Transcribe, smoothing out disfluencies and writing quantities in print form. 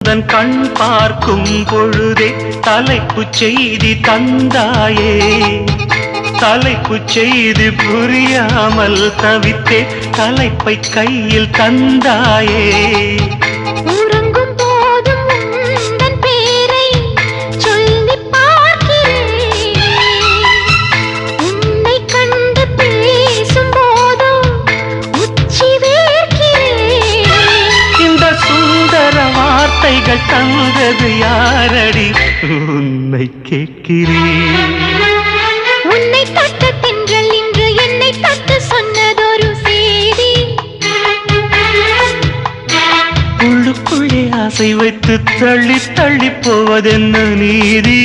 உந்தன் கண் பார்க்கும் பொழுதே தலைப்புச் செய்தி தந்தாயே. தலைப்புச் செய்தி புரியாமல் தவித்தே தலைப்பை கையில் தந்தாயே. உறங்கும் போதும் உந்தன் பேரை சொல்லி பார்க்கிறேன். உன்னை கண்டு பேசும் போதோ உச்சி வேர்க்கிறேன். இந்த சுந்தர வார்த்தைகள் தந்தது யாரடி உன்னை கேட்கிறேன். உன்னை தொட்ட தென்றல் இன்று என்னை தொட்டு சொன்னதொரு செய்தி. உள்ளுக்குள்ளே ஆசை வைத்து தள்ளி தள்ளி போவதென்ன நீதி.